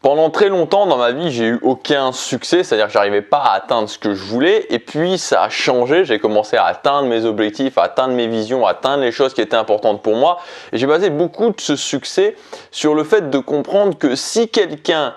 Pendant très longtemps dans ma vie, j'ai eu aucun succès, c'est-à-dire que j'arrivais pas à atteindre ce que je voulais et puis ça a changé, j'ai commencé à atteindre mes objectifs, à atteindre mes visions, à atteindre les choses qui étaient importantes pour moi et j'ai basé beaucoup de ce succès sur le fait de comprendre que si quelqu'un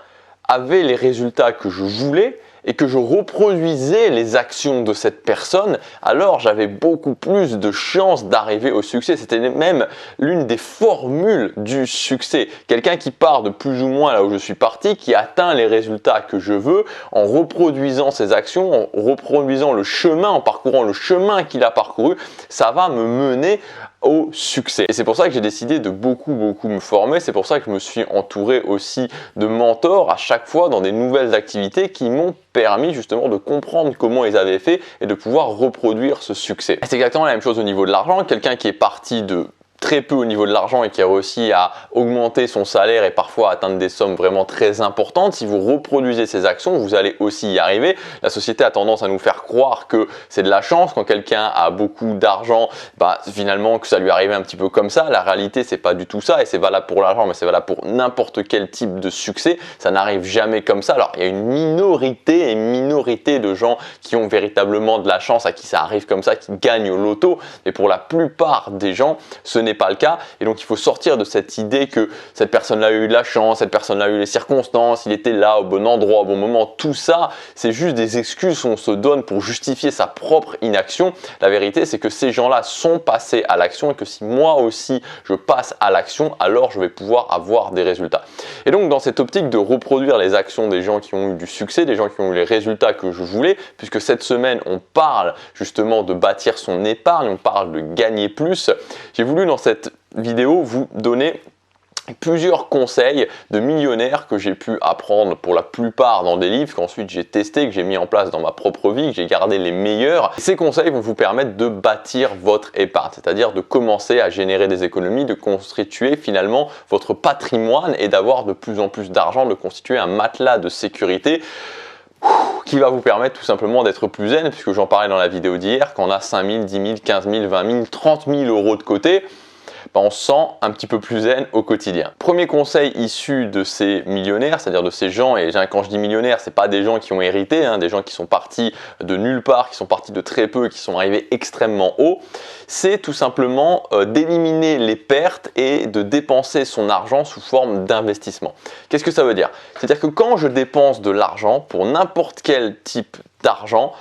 avait les résultats que je voulais et que je reproduisais les actions de cette personne, alors j'avais beaucoup plus de chances d'arriver au succès. C'était même l'une des formules du succès. Quelqu'un qui part de plus ou moins là où je suis parti, qui atteint les résultats que je veux en reproduisant ses actions, en reproduisant le chemin, en parcourant le chemin qu'il a parcouru, ça va me mener au succès. Et c'est pour ça que j'ai décidé de beaucoup me former, c'est pour ça que je me suis entouré aussi de mentors à chaque fois dans des nouvelles activités qui m'ont permis justement de comprendre comment ils avaient fait et de pouvoir reproduire ce succès. C'est exactement la même chose au niveau de l'argent, quelqu'un qui est parti de très peu au niveau de l'argent et qui a réussi à augmenter son salaire et parfois atteindre des sommes vraiment très importantes, si vous reproduisez ces actions, vous allez aussi y arriver. La société a tendance à nous faire croire que c'est de la chance. Quand quelqu'un a beaucoup d'argent, finalement que ça lui arrive un petit peu comme ça. La réalité, c'est pas du tout ça et c'est valable pour l'argent, mais c'est valable pour n'importe quel type de succès. Ça n'arrive jamais comme ça. Alors, il y a une minorité de gens qui ont véritablement de la chance, à qui ça arrive comme ça, qui gagnent au loto. Mais pour la plupart des gens, ce n'est pas le cas et donc il faut sortir de cette idée que cette personne-là a eu de la chance, cette personne-là a eu les circonstances, il était là au bon endroit, au bon moment. Tout ça, c'est juste des excuses qu'on se donne pour justifier sa propre inaction. La vérité, c'est que ces gens-là sont passés à l'action et que si moi aussi je passe à l'action, alors je vais pouvoir avoir des résultats. Et donc dans cette optique de reproduire les actions des gens qui ont eu du succès, des gens qui ont eu les résultats que je voulais, puisque cette semaine on parle justement de bâtir son épargne, on parle de gagner plus, j'ai voulu dans cette vidéo vous donner plusieurs conseils de millionnaires que j'ai pu apprendre pour la plupart dans des livres, qu'ensuite j'ai testé, que j'ai mis en place dans ma propre vie, que j'ai gardé les meilleurs. Ces conseils vont vous permettre de bâtir votre épargne, c'est-à-dire de commencer à générer des économies, de constituer finalement votre patrimoine et d'avoir de plus en plus d'argent, de constituer un matelas de sécurité qui va vous permettre tout simplement d'être plus zen, puisque j'en parlais dans la vidéo d'hier, quand on a 5 000, 10 000, 15 000, 20 000, 30 000 euros de côté, on se sent un petit peu plus zen au quotidien. Premier conseil issu de ces millionnaires, c'est-à-dire de ces gens, et quand je dis millionnaires, c'est pas des gens qui ont hérité, des gens qui sont partis de nulle part, qui sont partis de très peu, qui sont arrivés extrêmement haut, c'est tout simplement d'éliminer les pertes et de dépenser son argent sous forme d'investissement. Qu'est-ce que ça veut dire? C'est-à-dire que quand je dépense de l'argent pour n'importe quel type d'argent,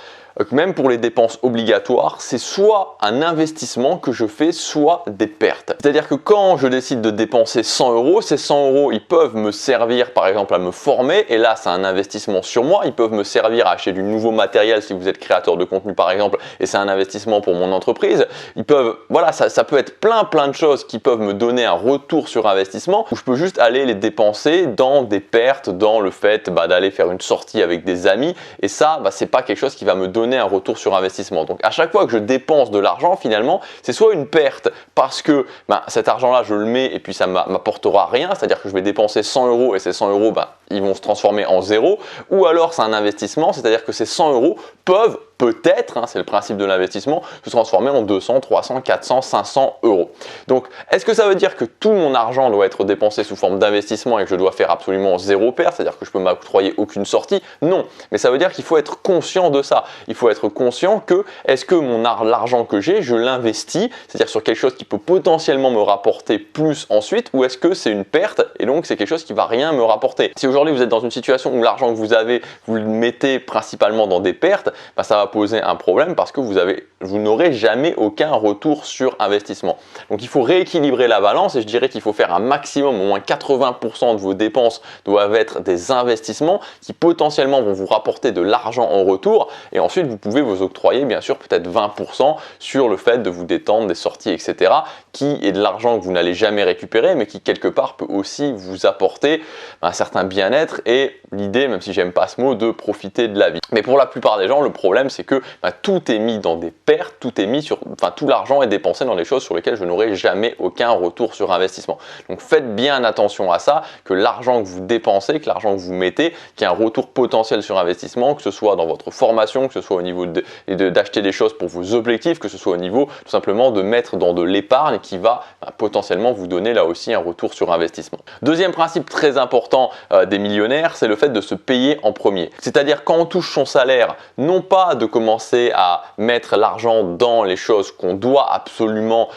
même pour les dépenses obligatoires, c'est soit un investissement que je fais, soit des pertes. C'est-à-dire que quand je décide de dépenser 100 euros, ces 100 euros, ils peuvent me servir par exemple à me former, et là c'est un investissement sur moi. Ils peuvent me servir à acheter du nouveau matériel si vous êtes créateur de contenu par exemple, et c'est un investissement pour mon entreprise. Ils peuvent, voilà, ça peut être plein de choses qui peuvent me donner un retour sur investissement, ou je peux juste aller les dépenser dans des pertes, dans le fait d'aller faire une sortie avec des amis, et ça, c'est pas quelque chose qui va me donner un retour sur investissement. Donc à chaque fois que je dépense de l'argent, finalement, c'est soit une perte parce que cet argent-là, je le mets et puis ça m'apportera rien, c'est-à-dire que je vais dépenser 100 euros et ces 100 euros, ils vont se transformer en zéro, ou alors c'est un investissement, c'est-à-dire que ces 100 euros peuvent peut-être, c'est le principe de l'investissement, se transformer en 200, 300, 400, 500 euros. Donc, est-ce que ça veut dire que tout mon argent doit être dépensé sous forme d'investissement et que je dois faire absolument zéro perte, c'est-à-dire que je peux m'octroyer aucune sortie? Non, mais ça veut dire qu'il faut être conscient de ça. Il faut être conscient que, est-ce que l'argent que j'ai, je l'investis, c'est-à-dire sur quelque chose qui peut potentiellement me rapporter plus ensuite, ou est-ce que c'est une perte et donc c'est quelque chose qui va rien me rapporter? Si aujourd'hui vous êtes dans une situation où l'argent que vous avez, vous le mettez principalement dans des pertes, ça va poser un problème parce que vous n'aurez jamais aucun retour sur investissement. Donc il faut rééquilibrer la balance et je dirais qu'il faut faire un maximum, au moins 80% de vos dépenses doivent être des investissements qui potentiellement vont vous rapporter de l'argent en retour, et ensuite vous pouvez vous octroyer bien sûr peut-être 20% sur le fait de vous détendre, des sorties, etc., qui est de l'argent que vous n'allez jamais récupérer mais qui quelque part peut aussi vous apporter un certain bien-être et l'idée, même si j'aime pas ce mot, de profiter de la vie. Mais pour la plupart des gens, le problème c'est c'est que tout est mis dans des pertes, tout l'argent est dépensé dans les choses sur lesquelles je n'aurai jamais aucun retour sur investissement. Donc faites bien attention à ça, que l'argent que vous dépensez, que l'argent que vous mettez, qu'il y ait un retour potentiel sur investissement, que ce soit dans votre formation, que ce soit au niveau d'acheter des choses pour vos objectifs, que ce soit au niveau tout simplement de mettre dans de l'épargne qui va potentiellement vous donner là aussi un retour sur investissement. Deuxième principe très important des millionnaires, c'est le fait de se payer en premier. C'est-à-dire quand on touche son salaire, non pas de commencer à mettre l'argent dans les choses qu'on doit absolument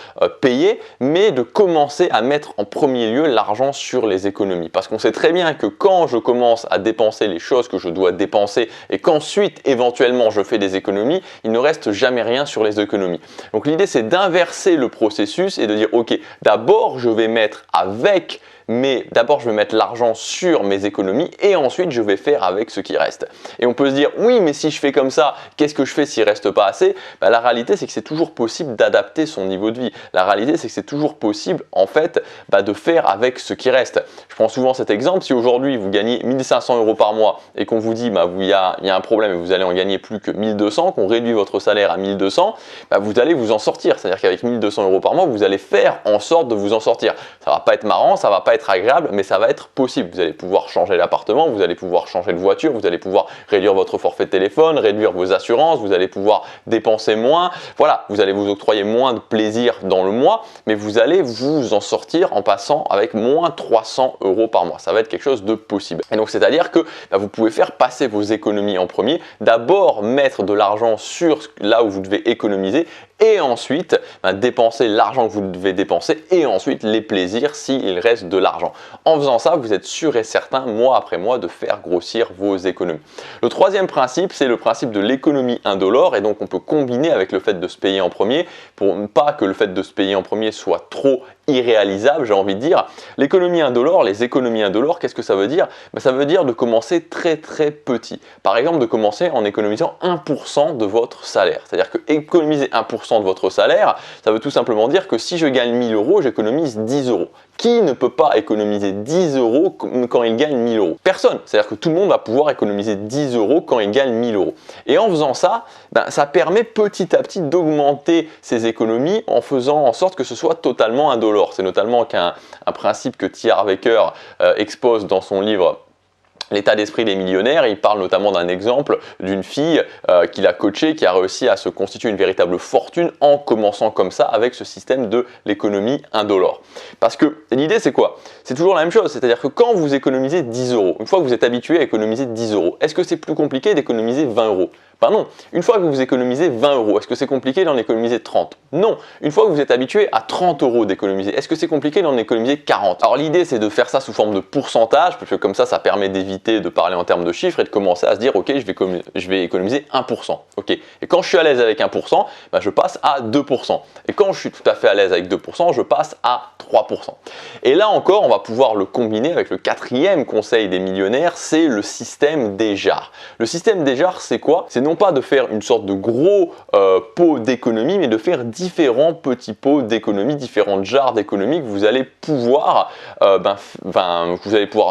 payer, mais de commencer à mettre en premier lieu l'argent sur les économies. Parce qu'on sait très bien que quand je commence à dépenser les choses que je dois dépenser et qu'ensuite éventuellement je fais des économies, il ne reste jamais rien sur les économies. Donc l'idée c'est d'inverser le processus et de dire ok, d'abord je vais mettre d'abord je vais mettre l'argent sur mes économies et ensuite je vais faire avec ce qui reste. Et on peut se dire oui mais si je fais comme ça, qu'est-ce que je fais s'il reste pas assez? La réalité c'est que c'est toujours possible d'adapter son niveau de vie. La réalité c'est que c'est toujours possible en fait de faire avec ce qui reste. Je prends souvent cet exemple, si aujourd'hui vous gagnez 1500 € par mois et qu'on vous dit il y a un problème et vous allez en gagner plus que 1200, qu'on réduit votre salaire à 1200, vous allez vous en sortir. C'est-à-dire qu'avec 1200 € par mois, vous allez faire en sorte de vous en sortir. Ça va pas être marrant, ça va pas être agréable, mais ça va être possible. Vous allez pouvoir changer l'appartement, vous allez pouvoir changer de voiture, vous allez pouvoir réduire votre forfait de téléphone, réduire vos assurances, vous allez pouvoir dépenser moins. Voilà, vous allez vous octroyer moins de plaisir dans le mois, mais vous allez vous en sortir en passant avec moins 300 € par mois. Ça va être quelque chose de possible. Et donc, c'est-à-dire que vous pouvez faire passer vos économies en premier, d'abord mettre de l'argent sur là où vous devez économiser et ensuite dépenser l'argent que vous devez dépenser et ensuite les plaisirs s'il reste de l'argent. En faisant ça, vous êtes sûr et certain, mois après mois, de faire grossir vos économies. Le troisième principe, c'est le principe de l'économie indolore et donc on peut combiner avec le fait de se payer en premier pour ne pas que le fait de se payer en premier soit trop irréalisable, j'ai envie de dire. L'économie indolore, les économies indolores, qu'est-ce que ça veut dire? Ça veut dire de commencer très très petit. Par exemple, de commencer en économisant 1% de votre salaire. C'est-à-dire que économiser 1% de votre salaire, ça veut tout simplement dire que si je gagne 1000 €, j'économise 10 €. Qui ne peut pas économiser 10 € quand il gagne 1000 €? Personne. C'est-à-dire que tout le monde va pouvoir économiser 10 € quand il gagne 1000 €. Et en faisant ça, ça permet petit à petit d'augmenter ses économies en faisant en sorte que ce soit totalement indolore. C'est notamment un principe que T. Harv Eker expose dans son livre L'état d'esprit des millionnaires. Il parle notamment d'un exemple d'une fille qu'il a coachée, qui a réussi à se constituer une véritable fortune en commençant comme ça avec ce système de l'économie indolore. Parce que l'idée c'est quoi? C'est toujours la même chose, c'est-à-dire que quand vous économisez 10 €, une fois que vous êtes habitué à économiser 10 €, est-ce que c'est plus compliqué d'économiser 20 €? Non, une fois que vous économisez 20 €, est-ce que c'est compliqué d'en économiser 30? Non, une fois que vous êtes habitué à 30 € d'économiser, est-ce que c'est compliqué d'en économiser 40? Alors l'idée c'est de faire ça sous forme de pourcentage, parce que comme ça permet d'éviter de parler en termes de chiffres et de commencer à se dire ok, je vais économiser 1%. Ok. Et quand je suis à l'aise avec 1%, je passe à 2%. Et quand je suis tout à fait à l'aise avec 2%, je passe à 3%. Et là encore, on va pouvoir le combiner avec le quatrième conseil des millionnaires, c'est le système des jarres. Le système des jarres, c'est quoi? C'est non pas de faire une sorte de gros pot d'économie, mais de faire différents petits pots d'économie, différentes jarres d'économie que vous allez pouvoir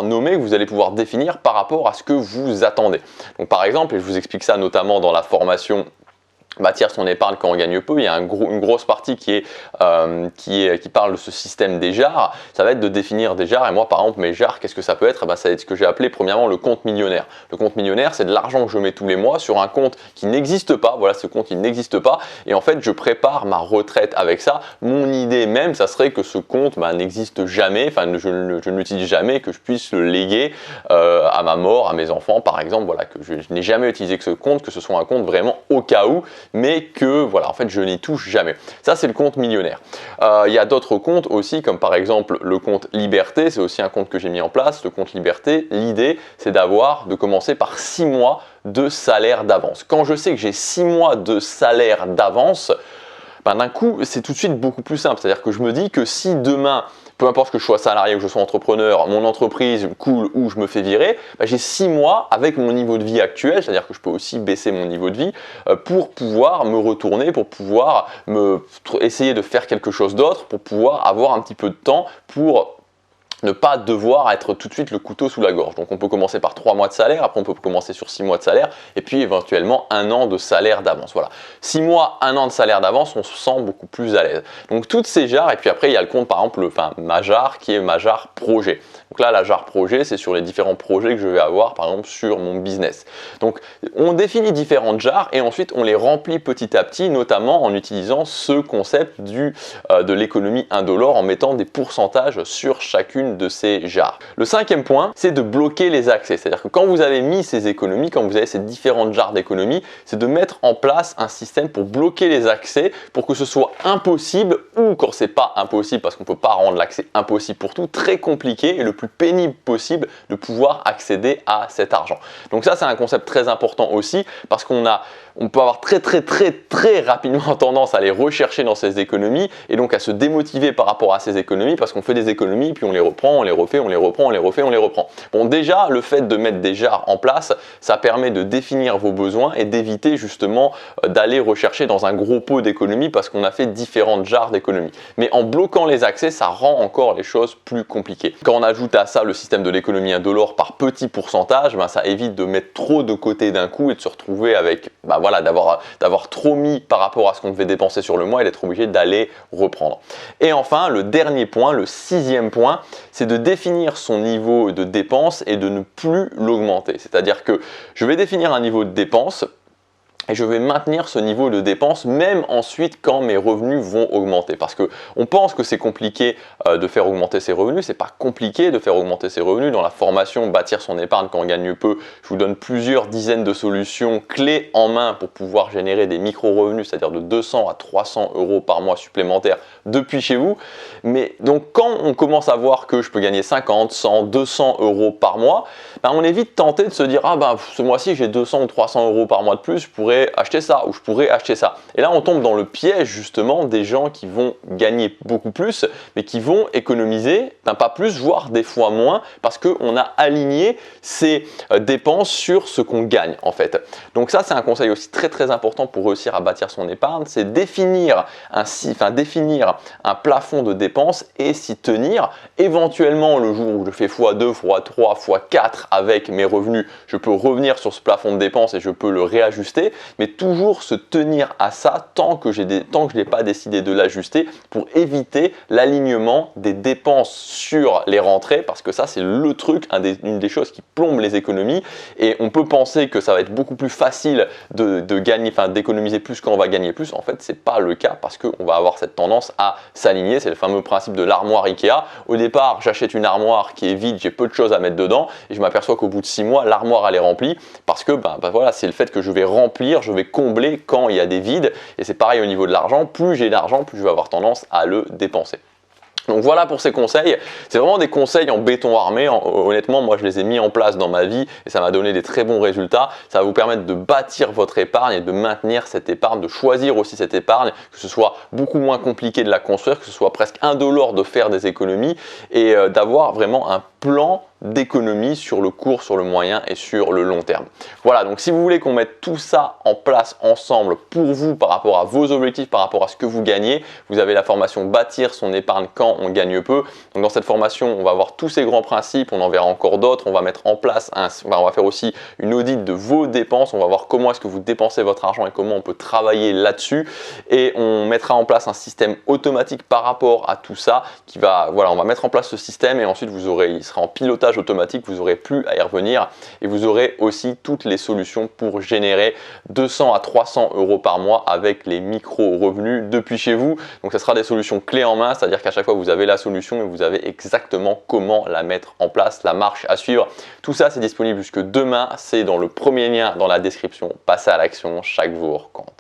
nommer, que vous allez pouvoir définir par rapport à ce que vous attendez. Donc par exemple, et je vous explique ça notamment dans la formation bâtir son épargne quand on gagne peu, il y a une grosse partie qui parle de ce système des jarres. Ça va être de définir des jarres, et moi par exemple mes jarres, qu'est-ce que ça peut être? Ça va être ce que j'ai appelé premièrement le compte millionnaire. Le compte millionnaire, c'est de l'argent que je mets tous les mois sur un compte qui n'existe pas. Voilà, ce compte il n'existe pas, et en fait je prépare ma retraite avec ça. Mon idée même, ça serait que ce compte n'existe jamais, je ne l'utilise jamais, que je puisse le léguer à ma mort, à mes enfants par exemple, voilà, que je n'ai jamais utilisé que ce compte, que ce soit un compte vraiment au cas où, mais que voilà, en fait je n'y touche jamais. Ça c'est le compte millionnaire. Il y a d'autres comptes aussi, comme par exemple le compte liberté, c'est aussi un compte que j'ai mis en place. Le compte liberté, l'idée c'est de commencer par 6 mois de salaire d'avance. Quand je sais que j'ai 6 mois de salaire d'avance, d'un coup c'est tout de suite beaucoup plus simple. C'est-à-dire que je me dis que si demain, peu importe que je sois salarié ou que je sois entrepreneur, mon entreprise coule ou je me fais virer, j'ai 6 mois avec mon niveau de vie actuel, c'est-à-dire que je peux aussi baisser mon niveau de vie pour pouvoir me retourner, pour pouvoir essayer de faire quelque chose d'autre, pour pouvoir avoir un petit peu de temps pour ne pas devoir être tout de suite le couteau sous la gorge. Donc on peut commencer par 3 mois de salaire, après on peut commencer sur 6 mois de salaire, et puis éventuellement 1 an de salaire d'avance. Voilà, 6 mois, 1 an de salaire d'avance, on se sent beaucoup plus à l'aise. Donc toutes ces jars, et puis après il y a le compte par exemple, ma jar qui est ma jar projet. Donc là, la jar projet, c'est sur les différents projets que je vais avoir, par exemple sur mon business. Donc on définit différentes jars et ensuite on les remplit petit à petit, notamment en utilisant ce concept de l'économie indolore en mettant des pourcentages sur chacune de ces jars. Le 5e point, c'est de bloquer les accès. C'est-à-dire que quand vous avez mis ces économies, quand vous avez ces différentes jars d'économies, c'est de mettre en place un système pour bloquer les accès, pour que ce soit impossible, ou quand c'est pas impossible, parce qu'on peut pas rendre l'accès impossible pour tout, très compliqué et le plus pénible possible de pouvoir accéder à cet argent. Donc ça, c'est un concept très important aussi, parce qu'on peut avoir très rapidement tendance à les rechercher dans ces économies et donc à se démotiver par rapport à ces économies parce qu'on fait des économies puis on les reprend, on les refait, on les reprend, on les refait, on les reprend. Bon, déjà le fait de mettre des jars en place, ça permet de définir vos besoins et d'éviter justement d'aller rechercher dans un gros pot d'économies parce qu'on a fait différentes jars d'économies. Mais en bloquant les accès, ça rend encore les choses plus compliquées. Quand on ajoute à ça le système de l'économie indolore par petits pourcentages, ça évite de mettre trop de côté d'un coup et de se retrouver avec voilà, d'avoir trop mis par rapport à ce qu'on devait dépenser sur le mois et d'être obligé d'aller reprendre. Et enfin, le dernier point, le 6e point, c'est de définir son niveau de dépense et de ne plus l'augmenter. C'est-à-dire que je vais définir un niveau de dépense et je vais maintenir ce niveau de dépense même ensuite quand mes revenus vont augmenter. Parce qu'on pense que c'est compliqué de faire augmenter ses revenus. C'est pas compliqué de faire augmenter ses revenus. Dans la formation Bâtir son épargne quand on gagne peu, je vous donne plusieurs dizaines de solutions clés en main pour pouvoir générer des micro-revenus, c'est-à-dire de 200 à 300 euros par mois supplémentaires depuis chez vous. Mais donc quand on commence à voir que je peux gagner 50, 100, 200 euros par mois, on est vite tenté de se dire ce mois-ci j'ai 200 ou 300 euros par mois de plus, je pourrais acheter ça ou je pourrais acheter ça. Et là on tombe dans le piège justement des gens qui vont gagner beaucoup plus mais qui vont économiser pas plus, voire des fois moins parce qu'on a aligné ses dépenses sur ce qu'on gagne en fait. Donc ça c'est un conseil aussi très important pour réussir à bâtir son épargne, c'est définir un plafond de dépenses et s'y tenir. Éventuellement le jour où je fais x2, x3, x4 avec mes revenus, je peux revenir sur ce plafond de dépenses et je peux le réajuster, mais toujours se tenir à ça tant que je n'ai pas décidé de l'ajuster pour éviter l'alignement des dépenses sur les rentrées parce que ça c'est le truc, une des choses qui plombe les économies et on peut penser que ça va être beaucoup plus facile d'économiser plus quand on va gagner plus. En fait c'est pas le cas parce qu'on va avoir cette tendance à s'aligner. C'est le fameux principe de l'armoire Ikea. Au départ j'achète une armoire qui est vide, j'ai peu de choses à mettre dedans et je m'aperçois qu'au bout de 6 mois l'armoire elle est remplie parce que voilà, c'est le fait que je vais remplir, je vais combler quand il y a des vides et c'est pareil au niveau de l'argent, plus j'ai d'argent plus je vais avoir tendance à le dépenser. Donc voilà pour ces conseils, c'est vraiment des conseils en béton armé, honnêtement moi je les ai mis en place dans ma vie et ça m'a donné des très bons résultats. Ça va vous permettre de bâtir votre épargne et de maintenir cette épargne, de choisir aussi cette épargne, que ce soit beaucoup moins compliqué de la construire, que ce soit presque indolore de faire des économies et d'avoir vraiment un plan d'économie sur le court, sur le moyen et sur le long terme. Voilà, donc si vous voulez qu'on mette tout ça en place ensemble pour vous par rapport à vos objectifs, par rapport à ce que vous gagnez, vous avez la formation Bâtir son épargne quand on gagne peu. Donc dans cette formation, on va voir tous ces grands principes, on en verra encore d'autres, on va mettre en place, on va faire aussi une audit de vos dépenses, on va voir comment est-ce que vous dépensez votre argent et comment on peut travailler là-dessus et on mettra en place un système automatique par rapport à tout ça qui va, voilà, on va mettre en place ce système et ensuite il sera en pilotage automatique, vous n'aurez plus à y revenir et vous aurez aussi toutes les solutions pour générer 200 à 300 euros par mois avec les micro-revenus depuis chez vous. Donc ça sera des solutions clés en main, c'est-à-dire qu'à chaque fois vous avez la solution et vous avez exactement comment la mettre en place, la marche à suivre. Tout ça c'est disponible jusque demain, c'est dans le premier lien dans la description. Passez à l'action, chaque jour compte.